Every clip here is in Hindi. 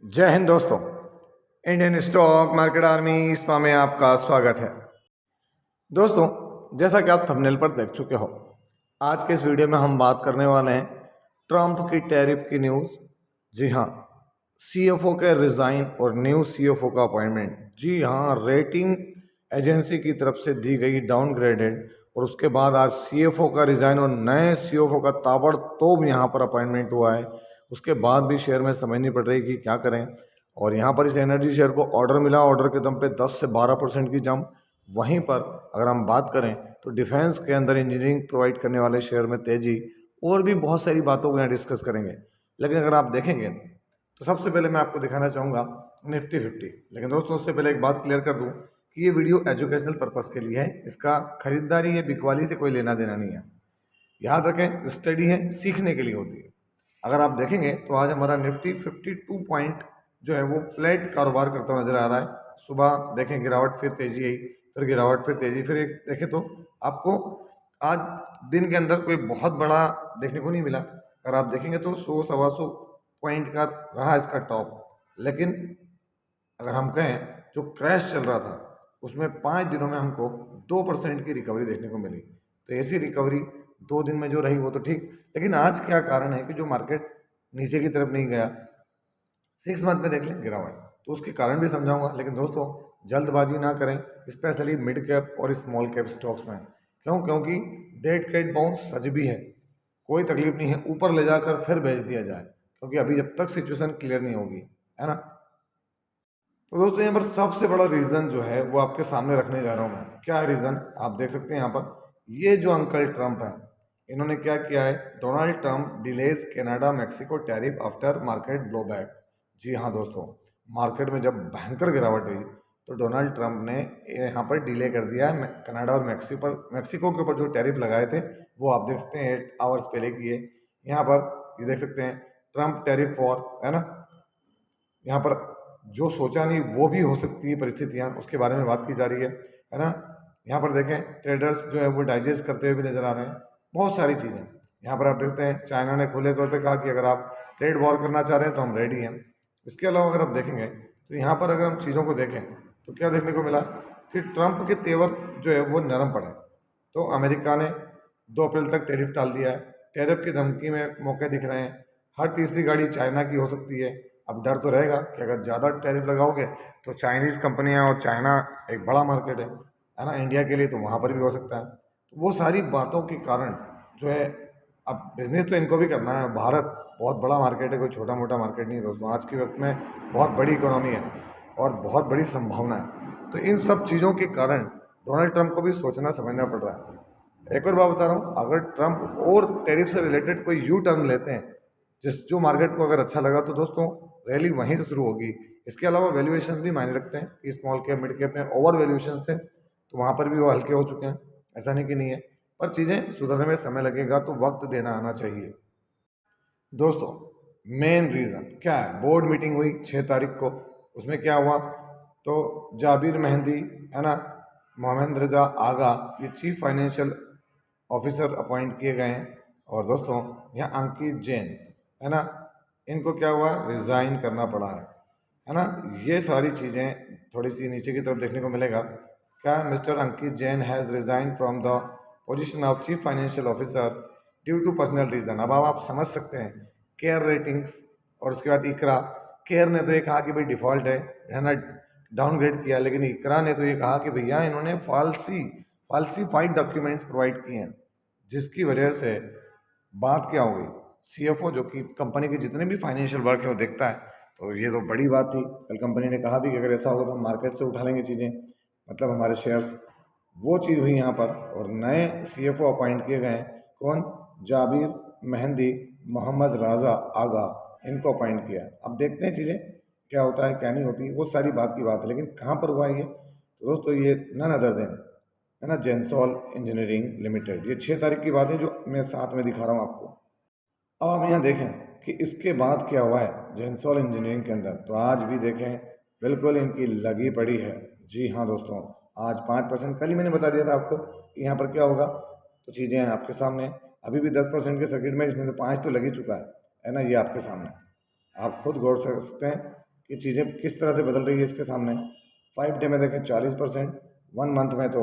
जय हिंद दोस्तों। Indian stock market army spa में आपका स्वागत है। दोस्तों, जैसा कि आप थंबनेल पर देख चुके हो, आज के इस वीडियो में हम बात करने वाले हैं ट्रंप की टैरिफ की न्यूज़। जी हाँ, सीएफओ के रिज़ाइन और न्यू सीएफओ का अपॉइंटमेंट। जी हाँ, रेटिंग एजेंसी की तरफ से दी गई डाउनग्रेडेड, और उसके बाद आज सीएफओ का रिज़ाइन और नए सीएफओ का ताबड़तोड़ यहाँ पर अपॉइंटमेंट हुआ है। उसके बाद भी शेयर में समझ नहीं पड़ रही कि क्या करें। और यहाँ पर इस एनर्जी शेयर को ऑर्डर मिला, ऑर्डर के दम पे 10 से 12% की जंप। वहीं पर अगर हम बात करें तो डिफेंस के अंदर इंजीनियरिंग प्रोवाइड करने वाले शेयर में तेजी, और भी बहुत सारी बातों को यहाँ डिस्कस करेंगे। लेकिन अगर आप देखेंगे तो सबसे पहले मैं आपको दिखाना चाहूँगा निफ्टी 50। लेकिन दोस्तों, उससे पहले एक बात क्लियर कर दूँ कि ये वीडियो एजुकेशनल पर्पज़ के लिए है, इसका खरीदारी या बिकवाली से कोई लेना देना नहीं है। याद रखें, स्टडी है, सीखने के लिए होती है। अगर आप देखेंगे तो आज हमारा निफ्टी 52 पॉइंट जो है वो फ्लैट कारोबार करता हुआ नजर आ रहा है। सुबह देखें गिरावट, फिर तेजी आई, फिर गिरावट, फिर तेजी, फिर एक देखें तो आपको आज दिन के अंदर कोई बहुत बड़ा देखने को नहीं मिला। अगर आप देखेंगे तो 100 सवा 100 पॉइंट का रहा इसका टॉप। लेकिन अगर हम कहें जो क्रैश चल रहा था उसमें 5 दिनों में हमको 2% की रिकवरी देखने को मिली। तो ऐसी रिकवरी 2 दिन में जो रही वो तो ठीक, लेकिन आज क्या कारण है कि जो मार्केट नीचे की तरफ नहीं गया। 6 मंथ में देख लें गिरावट, तो उसके कारण भी समझाऊंगा। लेकिन दोस्तों, जल्दबाजी ना करें, स्पेशली मिड कैप और स्मॉल कैप स्टॉक्स में। क्योंकि डेट कैट बाउंस सच भी है, कोई तकलीफ नहीं है, ऊपर ले जाकर फिर भेज दिया जाए, क्योंकि अभी जब तक सिचुएशन क्लियर नहीं होगी, है ना। तो दोस्तों, यहाँ पर सबसे बड़ा रीज़न जो है वो आपके सामने रखने जा रहा हूँ मैं। क्या है रीज़न, आप देख सकते हैं यहाँ पर। ये जो अंकल ट्रंप है, इन्होंने क्या किया है, Donald Trump delays Canada Mexico tariff after market blowback. जी हाँ दोस्तों, मार्केट में जब भयंकर गिरावट हुई तो डोनाल्ड ट्रंप ने यहाँ पर डिले कर दिया है कनाडा और मैक्सिको के ऊपर जो टैरिफ लगाए थे वो आप देख सकते हैं 8 आवर्स पहले किए। यहाँ पर ये देख सकते हैं ट्रंप टैरिफ फॉर, है ना। यहाँ पर जो सोचा नहीं वो भी हो सकती है परिस्थितियाँ, उसके बारे में बात की जा रही है ना। यहाँ पर देखें ट्रेडर्स जो है वो डाइजेस्ट करते हुए भी नजर आ रहे हैं, बहुत सारी चीज़ें। यहाँ पर आप देखते हैं चाइना ने खुले तौर पे कहा कि अगर आप ट्रेड वॉर करना चाह रहे हैं तो हम रेडी हैं। इसके अलावा अगर आप देखेंगे तो यहाँ पर अगर हम चीज़ों को देखें तो क्या देखने को मिला कि ट्रंप के तेवर जो है वो नरम पड़े। तो अमेरिका ने 2 अप्रैल तक टैरिफ टाल दिया है, टैरिफ की धमकी में मौके दिख रहे हैं। हर तीसरी गाड़ी चाइना की हो सकती है। अब डर तो रहेगा कि अगर ज़्यादा टैरिफ लगाओगे तो चाइनीज़ कंपनियां, और चाइना एक बड़ा मार्केट है ना इंडिया के लिए, तो वहाँ पर भी हो सकता है। तो वो सारी बातों के कारण जो है, अब बिजनेस तो इनको भी करना है। भारत बहुत बड़ा मार्केट है, कोई छोटा मोटा मार्केट नहीं है दोस्तों। आज के वक्त में बहुत बड़ी इकोनॉमी है और बहुत बड़ी संभावना है। तो इन सब चीज़ों के कारण डोनाल्ड ट्रंप को भी सोचना समझना पड़ रहा है। एक और बात बता रहा हूँ, अगर ट्रंप और टैरिफ से रिलेटेड कोई यू टर्न लेते हैं जो मार्केट को अगर अच्छा लगा, तो दोस्तों रैली वहीं से शुरू होगी। इसके अलावा वैल्यूएशन भी मायने रखते हैं कि स्मॉल कैप मिड कैप में ओवर वैल्यूएशन थे, तो वहाँ पर भी वो हल्के हो चुके हैं, ऐसा नहीं कि नहीं है। पर चीज़ें सुधरने में समय लगेगा, तो वक्त देना आना चाहिए। दोस्तों, मेन रीज़न क्या है, बोर्ड मीटिंग हुई 6 तारीख को, उसमें क्या हुआ, तो जाबिर मेहंदी, है ना, मोहम्मद रजा आगा, ये चीफ फाइनेंशियल ऑफिसर अपॉइंट किए गए हैं। और दोस्तों, यहाँ अंकित जैन, है ना, इनको क्या हुआ, रिज़ाइन करना पड़ा है ना। ये सारी चीज़ें थोड़ी सी नीचे की तरफ देखने को मिलेगा। क्या, mister Ankit Jain has resign from the position of chief financial officer due to personal reason. अब आप समझ सकते हैं, केयर रेटिंग्स और उसके बाद इकरा। केयर ने तो ये कहा कि भाई डिफ़ॉल्ट है ना, डाउनग्रेड किया। लेकिन इकरा ने तो ये कहा कि भैया इन्होंने फाल्सीफाइड डॉक्यूमेंट्स प्रोवाइड किए हैं, जिसकी वजह से बात क्या हो गई, सीएफओ जो कि कंपनी के जितने भी फाइनेंशियल वर्क है वो देखता है, तो ये तो बड़ी बात थी। कल कंपनी ने कहा भी कि अगर ऐसा होगा तो हम मार्केट से उठा लेंगे चीज़ें, मतलब हमारे शेयर्स। वो चीज़ हुई यहाँ पर। और नए सीएफओ अपॉइंट किए गए हैं, कौन, जाबिर मेहंदी, मोहम्मद राजा आगा, इनको अपॉइंट किया। अब देखते हैं चीज़ें क्या होता है क्या नहीं होती, वो सारी बात की बात है। लेकिन कहाँ पर हुआ ये, तो दोस्तों ये नन अदर देन, है ना, जेंसॉल इंजीनियरिंग लिमिटेड। ये 6 तारीख की बात है जो मैं साथ में दिखा रहा हूँ आपको। अब आप यहाँ देखें कि इसके बाद क्या हुआ है जेंसॉल इंजीनियरिंग के अंदर, तो आज भी देखें बिल्कुल इनकी लगी पड़ी है। जी हाँ दोस्तों, आज 5%, कल ही मैंने बता दिया था आपको कि यहाँ पर क्या होगा, तो चीज़ें हैं आपके सामने। अभी भी 10% के सर्किट में इसमें से 5 तो लग ही चुका है ना, ये आपके सामने। आप खुद गौर कर सकते हैं कि चीज़ें किस तरह से बदल रही है इसके सामने। 5 डे में देखें 40%, 1 मंथ में तो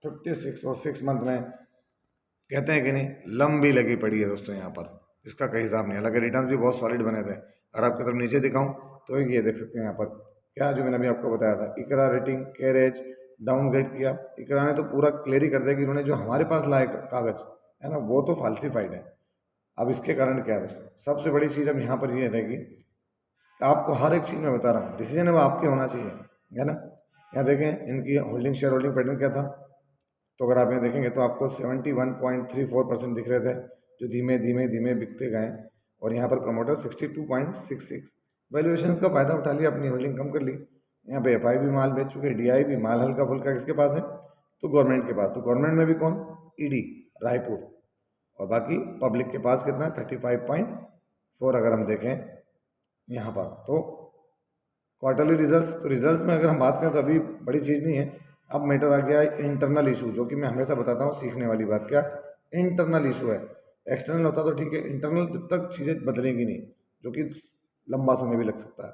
56 और 6 मंथ में कहते हैं कि नहीं लंबी लगी पड़ी है दोस्तों यहाँ पर। इसका कहीं हिसाब नहीं, हालांकि रिटर्न भी बहुत सॉलिड बने थे। अगर आपकी तरफ नीचे दिखाऊं तो ये देख सकते हैं यहाँ पर क्या जो मैंने अभी आपको बताया था, इकरा रेटिंग कैरेज डाउनग्रेड किया। इकरा ने तो पूरा क्लियर ही कर दिया कि उन्होंने जो हमारे पास लाए कागज है ना वो तो फाल्सीफाइड है। अब इसके कारण क्या है दोस्तों, सबसे बड़ी चीज़ अब यहाँ पर ये रहेगी कि आपको हर एक चीज़ में बता रहा हूँ, डिसीजन अब आपके होना चाहिए, है ना। यहाँ देखें इनकी होल्डिंग शेयर होल्डिंग पैटर्न क्या था, तो अगर आप यहाँ देखेंगे तो आपको 71.34% दिख रहे थे जो धीमे धीमे धीमे बिकते गए, और यहाँ पर प्रमोटर 62.66। वैल्यूएशंस का फायदा उठा लिया, अपनी होल्डिंग कम कर ली। यहाँ पे एफआई भी माल बेच चुके, डीआई भी माल हल्का फुल्का किसके पास है, तो गवर्नमेंट के पास। तो गवर्नमेंट में भी कौन, ईडी रायपुर, और बाकी पब्लिक के पास कितना है 35.4। अगर हम देखें यहाँ पर तो क्वार्टरली रिजल्ट्स, तो रिजल्ट्स में अगर हम बात करें तो अभी बड़ी चीज़ नहीं है। अब मैटर आ गया है इंटरनल इशू, जो कि मैं हमेशा बताता हूँ सीखने वाली बात, क्या इंटरनल इशू है। एक्सटर्नल होता तो ठीक है, इंटरनल जब तक चीज़ें बदलेंगी नहीं, जो कि लंबा समय भी लग सकता है।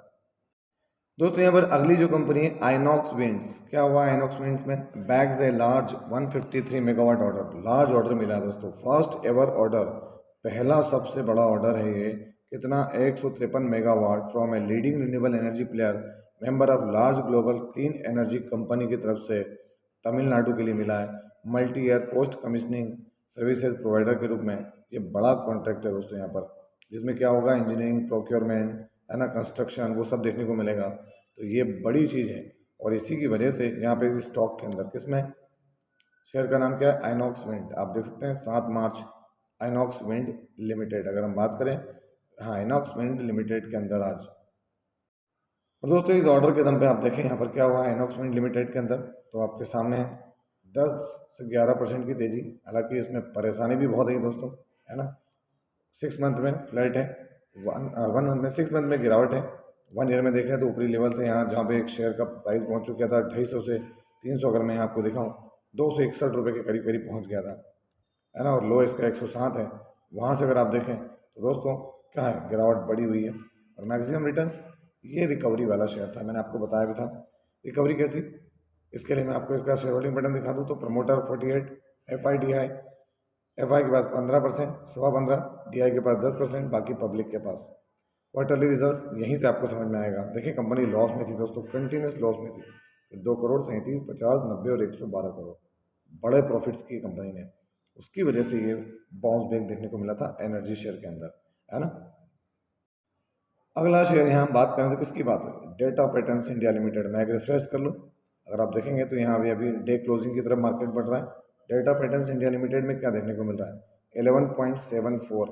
दोस्तों यहाँ पर अगली जो कंपनी है आइनॉक्स विंड्स, क्या हुआ आइनॉक्स विंड्स में, bags a large 153 megawatt order, large order मिला है दोस्तों, फर्स्ट एवर ऑर्डर, पहला सबसे बड़ा ऑर्डर है ये। कितना, 153 megawatt from a leading renewable energy player, member of large global clean energy company की तरफ से तमिलनाडु के लिए मिला है। Multi year post commissioning services provider के रूप में ये बड़ा कॉन्ट्रैक्ट है दोस्तों यहाँ पर, जिसमें क्या होगा इंजीनियरिंग प्रोक्योरमेंट है ना, कंस्ट्रक्शन, वो सब देखने को मिलेगा। तो ये बड़ी चीज़ है, और इसी की वजह से यहाँ पे इस स्टॉक के अंदर किसमें, शेयर का नाम क्या है, आइनॉक्स विंड। आप देख सकते हैं 7 मार्च आइनॉक्स विंड लिमिटेड, अगर हम बात करें, हाँ आइनॉक्स विंड लिमिटेड के अंदर आज। और दोस्तों इस ऑर्डर के दम पे आप देखें यहाँ पर क्या हुआ है आइनॉक्स विंड लिमिटेड के अंदर, तो आपके सामने 10 से 11% की तेज़ी। हालांकि इसमें परेशानी भी बहुत है दोस्तों, है ना। 6 मंथ में फ्लैट है, वन मंथ में 6 मंथ में गिरावट है। 1 ईयर में देखें तो ऊपरी लेवल से यहाँ जहाँ पे एक शेयर का प्राइस पहुँच चुका था 250 से 300, अगर मैं आपको दिखाऊँ 261 रुपये के करीब करीब पहुँच गया था, है ना। और लो इसका 107 है। वहाँ से अगर आप देखें तो दोस्तों क्या है, गिरावट बढ़ी हुई है। और मैक्सिमम रिटर्न्स, ये रिकवरी वाला शेयर था, मैंने आपको बताया भी था। रिकवरी कैसी, इसके लिए मैं आपको इसका शेयर होल्डिंग पैटर्न दिखा दूँ तो प्रमोटर 48, एफ आई के पास 15%, 15.25, डी के पास 10%, बाकी पब्लिक के पास। क्वार्टरली रिजल्ट्स यहीं से आपको समझ में आएगा। देखिए कंपनी लॉस में थी दोस्तों, कंटिन्यूस लॉस में थी, 2 करोड़ 37, 50, 90 और 112 करोड़ बड़े प्रॉफिट्स की कंपनी ने, उसकी वजह से ये बाउंस बैक देखने को मिला था एनर्जी शेयर के अंदर, है ना। अगला शेयर यहाँ हम बात करें तो किसकी बात है, डेटा पैटर्न्स इंडिया लिमिटेड। मैं एक रिफ्रेश कर लूँ, अगर आप देखेंगे तो यहाँ अभी डे क्लोजिंग की तरफ मार्केट बढ़ रहा है। डेटा पैटर्न्स इंडिया लिमिटेड में क्या देखने को मिल रहा है, 11.74,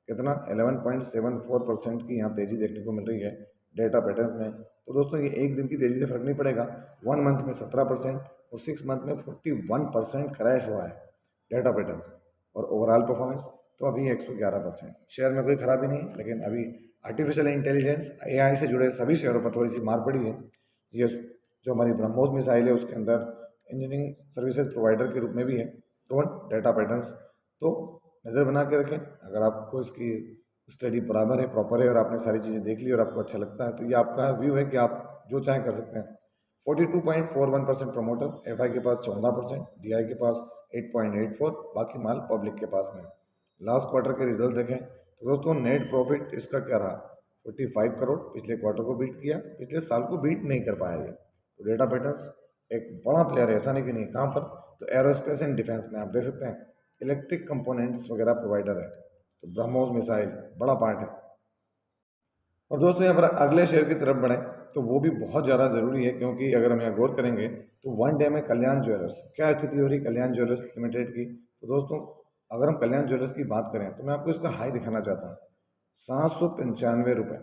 कितना 11.74% की यहाँ तेज़ी देखने को मिल रही है डेटा पैटर्न्स में। तो दोस्तों ये एक दिन की तेज़ी से फर्क नहीं पड़ेगा, 1 मंथ में 17% और 6 मंथ में 41% क्रैश हुआ है डेटा पैटर्न्स। और ओवरऑल परफॉर्मेंस तो अभी 111%, शेयर में कोई खराबी नहीं, लेकिन अभी आर्टिफिशियल इंटेलिजेंस एआई से जुड़े सभी शेयरों पर थोड़ी सी मार पड़ी है। ये जो हमारी ब्रह्मोस मिसाइल है उसके अंदर इंजीनियरिंग सर्विसेज प्रोवाइडर के रूप में भी है, तो डेटा पैटर्न्स। तो नज़र बना के रखें, अगर आपको इसकी स्टडी बराबर है, प्रॉपर है, और आपने सारी चीज़ें देख ली और आपको अच्छा लगता है तो ये आपका व्यू है कि आप जो चाहें कर सकते हैं। 42.41% प्रमोटर, एफ के पास 14%, डी के पास 8.84, बाकी माल पब्लिक के पास में। लास्ट क्वार्टर के रिजल्ट देखें तो दोस्तों नेट प्रॉफिट इसका क्या रहा, 45 करोड़, पिछले क्वार्टर को बीट किया, पिछले साल को बीट नहीं कर पाया ये। तो डेटा पैटर्न्स एक बड़ा प्लेयर है, ऐसा नहीं कि नहीं, कहाँ पर, तो एरोस्पेस एंड डिफेंस में आप देख सकते हैं इलेक्ट्रिक कंपोनेंट्स वगैरह प्रोवाइडर है, तो ब्रह्मोस मिसाइल बड़ा पार्ट है। और दोस्तों यहाँ पर अगले शेयर की तरफ बढ़ें तो वो भी बहुत ज़्यादा ज़रूरी है, क्योंकि अगर हम यहाँ गौर करेंगे तो 1 डे में कल्याण ज्वेलर्स, क्या स्थिति हो रही कल्याण ज्वेलर्स लिमिटेड की। तो दोस्तों अगर हम कल्याण ज्वेलर्स की बात करें तो मैं आपको इसका हाई दिखाना चाहता हूँ, 795 रुपये,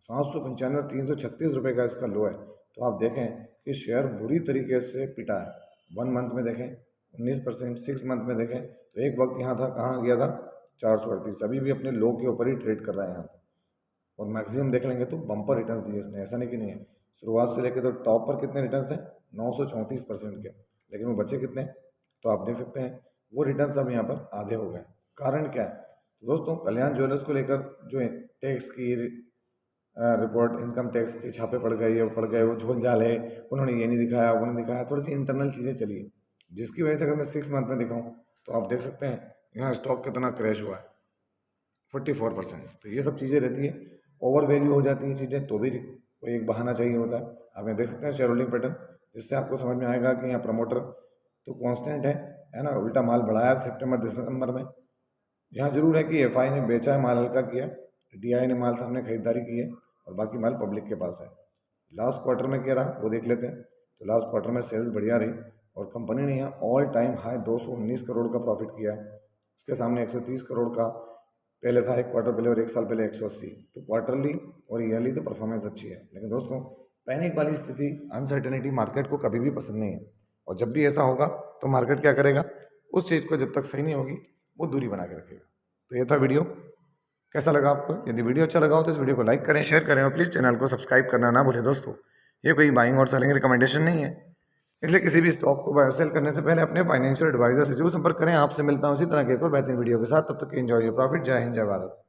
795, 336 रुपये का इसका लो है। तो आप देखें कि शेयर बुरी तरीके से पिटा है। 1 मंथ में देखें 19%, 6 मंथ में देखें तो एक वक्त यहाँ था, कहाँ गया था 438, अभी भी अपने लो के ऊपर ही ट्रेड कर रहा है यहाँ पर। और मैक्सिमम देख लेंगे तो बम्पर रिटर्न्स दिए इसने, ऐसा नहीं कि नहीं है। शुरुआत से लेकर तो टॉप पर कितने रिटर्न्स थे, 934% के, लेकिन वो बचे कितने, तो आप देख सकते हैं वो रिटर्न्स अब यहाँ पर आधे हो गए। कारण क्या है, तो दोस्तों कल्याण ज्वेलर्स को लेकर जो टैक्स की रिपोर्ट इनकम टैक्स के छापे पड़ गए, ये पड़ गए, वो झोल झाल है, उन्होंने ये नहीं दिखाया, वो नहीं दिखाया, थोड़ी सी इंटरनल चीज़ें चली है, जिसकी वजह से अगर मैं 6 मंथ में दिखाऊँ तो आप देख सकते हैं यहाँ स्टॉक कितना क्रैश हुआ है, 44%। तो ये सब चीज़ें रहती है, ओवर वैल्यू हो जाती हैं चीज़ें, तो भी कोई एक बहाना चाहिए होता है। आप यहाँ देख सकते हैं शेयर होल्डिंग पैटर्न, जिससे आपको समझ में आएगा कि यहाँ प्रमोटर तो कांस्टेंट है ना, उल्टा माल बढ़ाया सितंबर दिसंबर में। यहाँ जरूर है कि एफआई ने बेचा है, माल हल्का किया, डीआई ने माल सामने खरीदारी की है और बाकी माल पब्लिक के पास है। लास्ट क्वार्टर में क्या रहा वो देख लेते हैं। तो लास्ट क्वार्टर में सेल्स बढ़िया रही और कंपनी ने यहाँ ऑल टाइम हाई 219 करोड़ का प्रॉफिट किया है। उसके सामने 130 करोड़ का पहले था एक क्वार्टर पहले और एक साल पहले 180। तो क्वार्टरली और ईयरली तो परफॉर्मेंस अच्छी है, लेकिन दोस्तों पैनिक वाली स्थिति, अनसर्टेनिटी मार्केट को कभी भी पसंद नहीं है। और जब भी ऐसा होगा तो मार्केट क्या करेगा, उस चीज़ को जब तक सही नहीं होगी वो दूरी बना के रखेगा। तो ये था वीडियो, कैसा लगा आपको? यदि वीडियो अच्छा लगा हो तो इस वीडियो को लाइक करें, शेयर करें और प्लीज़ चैनल को सब्सक्राइब करना ना भूलें। दोस्तों ये कोई बाइंग और सेलिंग रिकमेंडेशन नहीं है, इसलिए किसी भी स्टॉक को बाय और सेल करने से पहले अपने फाइनेंशियल एडवाइजर से जरूर संपर्क करें। आपसे मिलता हूँ इसी तरह के एक और बेहतरीन वीडियो के साथ, तब तक एंजॉय योर प्रॉफिट। जय हिंद, जय भारत।